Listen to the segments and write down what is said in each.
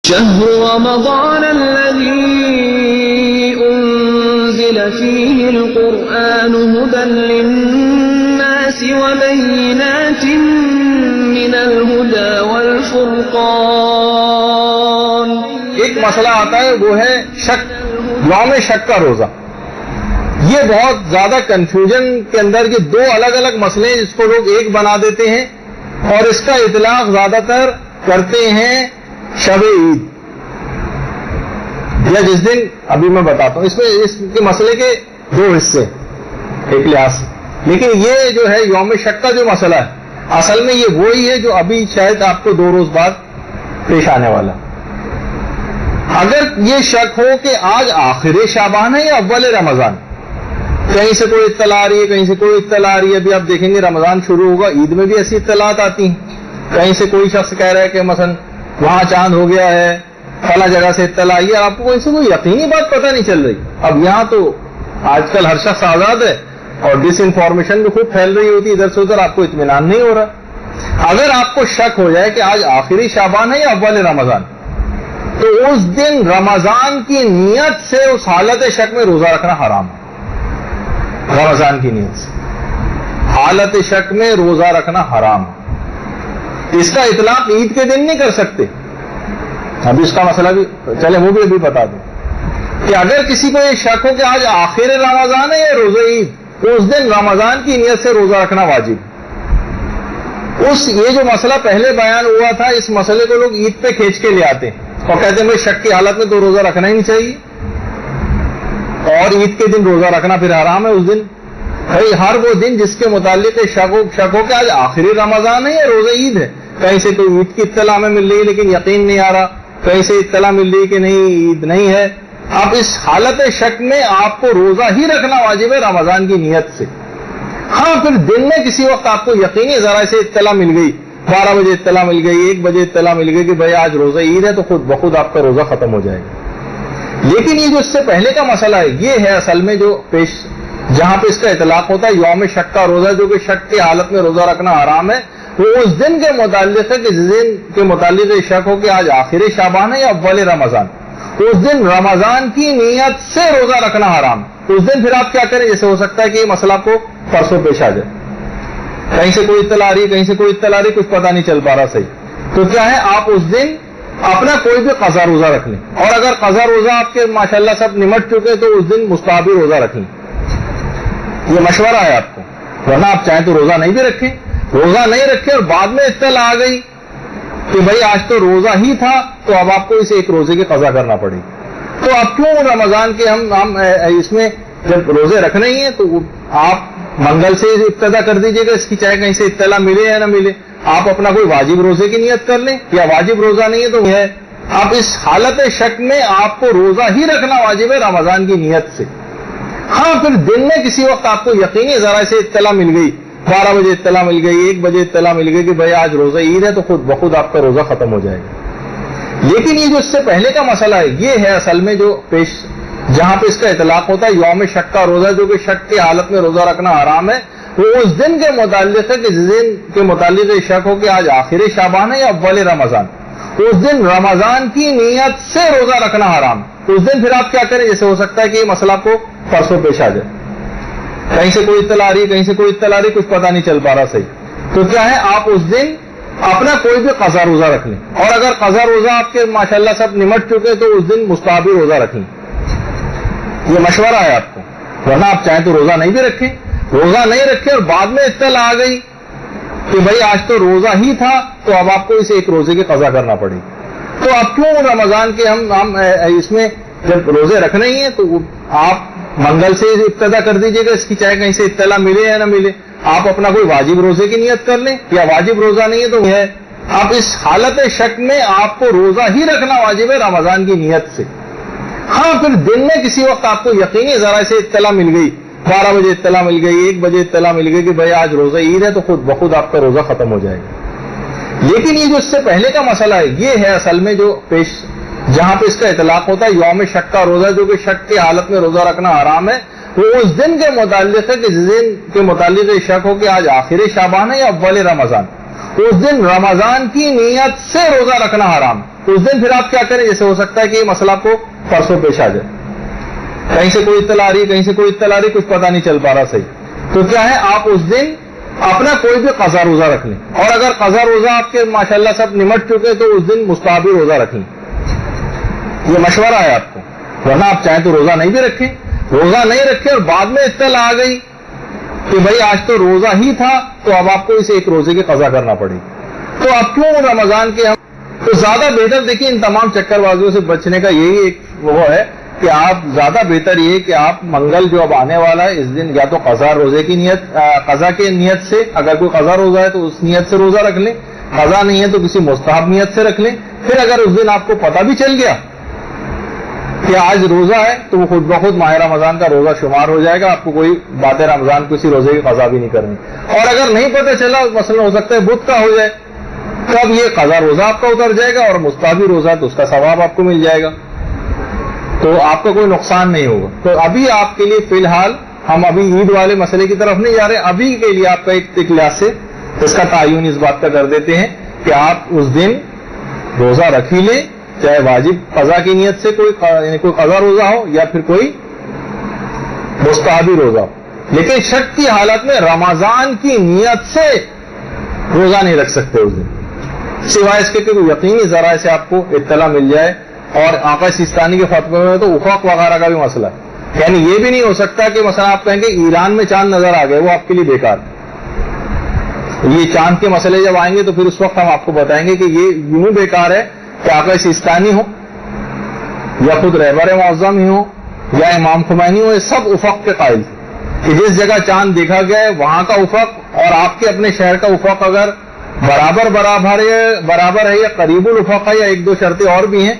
شهر رمضان الذي أنزل فيه القرآن هدى للناس وبينات من الهدى والفرقان. ایک مسئلہ آتا ہے وہ ہے شک، یوم شک کا روزہ. یہ بہت زیادہ کنفیوژن کے اندر یہ دو الگ الگ مسئلے ہیں جس کو لوگ ایک بنا دیتے ہیں اور اس کا اطلاق زیادہ تر کرتے ہیں شب عید یا جس دن ابھی میں بتاتا ہوں. اس میں اس کے مسئلے کے دو حصے ایک لحاظ سے، لیکن یہ جو ہے یوم شک کا جو مسئلہ ہے اصل میں یہ وہی ہے جو ابھی شاید آپ کو 2 روز بعد پیش آنے والا. اگر یہ شک ہو کہ آج آخری شعبان ہے یا اول رمضان، کہیں سے کوئی اطلاع آ رہی ہے کہیں سے کوئی اطلاع آ رہی ہے. ابھی آپ دیکھیں گے رمضان شروع ہوگا، عید میں بھی ایسی اطلاعات آتی ہیں. کہیں سے کوئی شخص کہہ رہا ہے کہ مثلا وہاں چاند ہو گیا ہے، فلاں جگہ سے اطلاع آئی ہے، آپ کو کہیں سے کوئی یقینی بات پتہ نہیں چل رہی. اب یہاں تو آج کل ہر شخص آزاد ہے اور ڈس انفارمیشن بھی خوب پھیل رہی ہوتی ہے ادھر سے ادھر، آپ کو اطمینان نہیں ہو رہا. اگر آپ کو شک ہو جائے کہ آج آخری شعبان ہے یا اول رمضان، تو اس دن رمضان کی نیت سے اس حالت شک میں روزہ رکھنا حرام ہے. رمضان کی نیت سے حالت شک میں روزہ رکھنا حرام ہے. اس کا اطلاق عید کے دن نہیں کر سکتے. ابھی اس کا مسئلہ بھی چلے وہ بھی ابھی بتا دیں کہ اگر کسی کو یہ شک ہو کہ آج آخر رمضان ہے یا روزہ عید، تو اس دن رمضان کی نیت سے روزہ رکھنا واجب. یہ جو مسئلہ پہلے بیان ہوا تھا، اس مسئلے کو لوگ عید پہ کھینچ کے لے آتے ہیں اور کہتے ہیں بھائی شک کی حالت میں تو روزہ رکھنا ہی نہیں چاہیے اور عید کے دن روزہ رکھنا پھر حرام ہے. اس دن بھائی ہر وہ دن جس کے متعلق شک ہو کہ آج آخری رمضان ہے یا روزہ عید ہے. کہیں سے کوئی عید کی اطلاع ہمیں مل رہی ہے لیکن یقین نہیں آ رہا، کہیں سے اطلاع مل رہی ہے کہ نہیں عید نہیں ہے. اب اس حالت شک میں آپ کو روزہ ہی رکھنا واجب ہے رمضان کی نیت سے. ہاں پھر دن میں کسی وقت آپ کو یقینی ذرا سے اطلاع مل گئی، 12 بجے اطلاع مل گئی، 1 بجے اطلاع مل گئی کہ بھائی آج روزہ عید ہے، تو خود بخود آپ کا روزہ ختم ہو جائے گا. لیکن یہ جو اس سے پہلے کا مسئلہ ہے یہ ہے اصل میں جو جہاں پہ اس کا اطلاق ہوتا ہے یوم شک کا روزہ، جو کہ شک کی حالت میں روزہ رکھنا حرام ہے. وہ اس دن کے متعلق ہے کہ جس دن کے متعلق شک ہو کہ آج آخری شعبان ہے یا اول رمضان، اس دن رمضان کی نیت سے روزہ رکھنا حرام. اس دن پھر آپ کیا کریں؟ جیسے ہو سکتا ہے کہ یہ مسئلہ آپ کو پرسوں پیش آ جائے، کہیں سے کوئی اطلاع آ رہی ہے کہیں سے کوئی اطلاع آ رہی ہے، کچھ پتہ نہیں چل پا رہا صحیح. تو کیا ہے، آپ اس دن اپنا کوئی بھی قضا روزہ رکھ لیں، اور اگر قضا روزہ آپ کے ماشاءاللہ سب نمٹ چکے تو اس دن مستحبی روزہ رکھ لیں. یہ مشورہ ہے آپ کو. ورنہ آپ چاہیں تو روزہ نہیں بھی رکھیں، روزہ نہیں رکھیں اور بعد میں اطلاع آ گئی کہ بھائی آج تو روزہ ہی تھا، تو اب آپ کو اس ایک روزے کی قضا کرنا پڑے. تو اب کیوں رمضان کے ہم اس میں جب روزے رکھنے ہی ہیں تو آپ منگل سے ابتدا کر دیجیے گا اس کی، چاہے کہیں سے اطلاع ملے یا نہ ملے. آپ اپنا کوئی واجب روزے کی نیت کر لیں، یا واجب روزہ نہیں ہے تو ہے. اب اس حالت شک میں آپ کو روزہ ہی رکھنا واجب ہے رمضان کی نیت سے. ہاں پھر دن میں کسی وقت آپ کو یقینی ذرا سے اطلاع مل گئی، 12 بجے اطلاع مل گئی، 1 بجے اطلاع مل گئی کہ بھائی آج روزہ عید ہے، تو خود بخود آپ کا روزہ ختم ہو جائے گا. لیکن یہ جو اس سے پہلے کا مسئلہ ہے یہ ہے اصل میں جو جہاں پہ اس کا اطلاق ہوتا ہے یوم شک کا روزہ، جو کہ شک کی حالت میں روزہ رکھنا حرام ہے. وہ اس دن کے متعلق ہے کہ جس دن کے متعلق شک ہو کہ آج آخری شعبان ہے یا اول رمضان، اس دن رمضان کی نیت سے روزہ رکھنا حرام. اس دن پھر آپ کیا کریں؟ جیسے ہو سکتا ہے کہ یہ مسئلہ آپ کو پرسوں پیش آ جائے، کہیں سے کوئی اطلاع آ رہی ہے کہیں سے کوئی اطلاع آ رہی ہے، کچھ پتہ نہیں چل پا رہا صحیح. تو کیا ہے، آپ اس دن اپنا کوئی بھی قضا روزہ رکھ لیں، اور اگر قضا روزہ آپ کے ماشاءاللہ سب نمٹ چکے تو اس دن مستحبی روزہ رکھ لیں. یہ مشورہ ہے آپ کو. ورنہ آپ چاہیں تو روزہ نہیں بھی رکھیں، روزہ نہیں رکھیں اور بعد میں اطلاع آ گئی کہ بھائی آج تو روزہ ہی تھا، تو اب آپ کو اس ایک روزے کی قضا کرنا پڑے. تو اب کیوں رمضان کے ہم اس میں جب روزے رکھنے ہی ہیں تو آپ منگل سے ابتدا کر دیجیے گا اس کی، چاہے کہیں سے اطلاع ملے یا نہ ملے. آپ اپنا کوئی واجب روزے کی نیت کر لیں، یا واجب روزہ نہیں ہے تو ہے. اب اس حالت شک میں آپ کو روزہ ہی رکھنا واجب ہے رمضان کی نیت سے. ہاں پھر دن میں کسی وقت آپ کو یقینی ذرا سے اطلاع مل گئی، 12 بجے اطلاع مل گئی، 1 بجے اطلاع مل گئی کہ بھائی آج روزہ عید ہے، تو خود بخود آپ کا روزہ ختم ہو جائے گا. لیکن یہ جو اس سے پہلے کا مسئلہ ہے یہ ہے اصل میں جو جہاں پہ اس کا اطلاق ہوتا ہے یوم شک کا روزہ، جو کہ شک کی حالت میں روزہ رکھنا حرام ہے. وہ اس دن کے متعلق ہے کہ جس دن کے متعلق شک ہو کہ آج آخری شعبان ہے یا اول رمضان، اس دن رمضان کی نیت سے روزہ رکھنا حرام. اس دن پھر آپ کیا کریں؟ جیسے ہو سکتا ہے کہ یہ مسئلہ آپ کو پرسوں پیش آ جائے، کہیں سے کوئی اطلاع آ رہی ہے، کہیں سے کوئی اطلاع آ رہی ہے، کچھ پتہ نہیں چل پا رہا صحیح، تو کیا ہے آپ اس دن اپنا کوئی بھی قضا روزہ رکھ لیں، اور اگر قضا روزہ آپ کے ماشاءاللہ سب نمٹ چکے تو اس دن مستحبی روزہ رکھ لیں. یہ مشورہ ہے آپ کو، ورنہ آپ چاہیں تو روزہ نہیں بھی رکھیں، روزہ نہیں رکھیں اور بعد میں اطلاع آ گئی کہ بھائی آج تو روزہ ہی تھا تو اب آپ کو اسے ایک روزے کی قضا کرنا پڑے گی. تو اب کیوں رمضان کے ہم تو زیادہ بہتر دیکھیں ان تمام چکر بازیوں سے بچنے کا یہی ایک وہ ہے کہ آپ زیادہ بہتر یہ کہ آپ منگل جو اب آنے والا ہے اس دن یا تو قضا روزے کی نیت، قضا کی نیت سے، اگر کوئی قضا روزہ ہے تو اس نیت سے روزہ رکھ لیں، قضا نہیں ہے تو کسی مستحب نیت سے رکھ لیں. پھر اگر اس دن آپ کو پتہ بھی چل گیا کہ آج روزہ ہے تو وہ خود بخود ماہ رمضان کا روزہ شمار ہو جائے گا، آپ کو کوئی بات رمضان کسی روزے کی قضا بھی نہیں کرنی. اور اگر نہیں پتہ چلا، مثلا ہو سکتا ہے بدھ کا ہو جائے، تو اب یہ قضا روزہ آپ کا اتر جائے گا اور مستحبی روزہ تو اس کا ثواب آپ کو مل جائے گا، تو آپ کا کوئی نقصان نہیں ہوگا. تو ابھی آپ کے لیے فی الحال ہم ابھی عید والے مسئلے کی طرف نہیں جا رہے، ابھی کے لیے آپ کا ایک لحاظ سے اس کا تعین اس بات کا کر دیتے ہیں کہ آپ اس دن روزہ رکھ ہی لیں، چاہے واجب قضا کی نیت سے کوئی قضا روزہ ہو یا پھر کوئی مستحبی روزہ ہو، لیکن شک کی حالت میں رمضان کی نیت سے روزہ نہیں رکھ سکتے اس دن، سوائے اس کے کہ کوئی یقینی ذرائع سے آپ کو اطلاع مل جائے. اور آقا سیستانی کے فتوے میں تو افق وغیرہ کا بھی مسئلہ ہے، یعنی یہ بھی نہیں ہو سکتا کہ مثلا آپ کہیں گے ایران میں چاند نظر آ گئے، وہ آپ کے لیے بیکار. یہ چاند کے مسئلے جب آئیں گے تو پھر اس وقت ہم آپ کو بتائیں گے کہ یہ یوں بیکار ہے کہ آقا سیستانی ہو یا خود رہبر معظم ہی ہو یا امام خمینی ہو، یہ سب افق کے قائل کہ جس جگہ چاند دیکھا گیا ہے وہاں کا افق اور آپ کے اپنے شہر کا افق اگر برابر ہے یا قریب الافق ہے یا ایک دو شرطیں اور بھی ہیں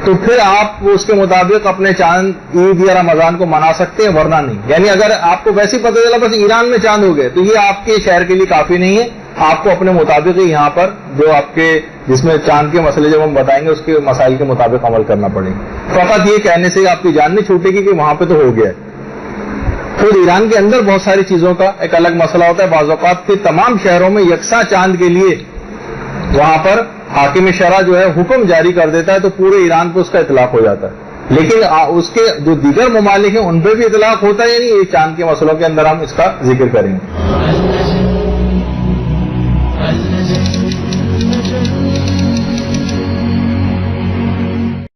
تو پھر آپ اس کے مطابق اپنے چاند عید یا رمضان کو منا سکتے ہیں، ورنہ نہیں. یعنی اگر آپ کو ویسے ہی پتہ چلا بس ایران میں چاند ہو گئے تو یہ آپ کے شہر کے لیے کافی نہیں ہے، آپ کو اپنے مطابق ہی یہاں پر جو آپ کے جس میں چاند کے مسئلے جب ہم بتائیں گے اس کے مسائل کے مطابق عمل کرنا پڑے گا. فقط یہ کہنے سے آپ کی جان نہیں چھوٹے گی کہ وہاں پہ تو ہو گیا ہے. خود ایران کے اندر بہت ساری چیزوں کا ایک الگ مسئلہ ہوتا ہے، بعض اوقات کے تمام شہروں میں یکساں چاند کے لیے وہاں پر حاکم شرع جو ہے حکم جاری کر دیتا ہے تو پورے ایران پہ اس کا اطلاق ہو جاتا ہے، لیکن اس کے جو دیگر ممالک ہیں ان پہ بھی اطلاق ہوتا ہے. یعنی یہ چاند کے مسئلوں کے اندر ہم اس کا ذکر کریں گے.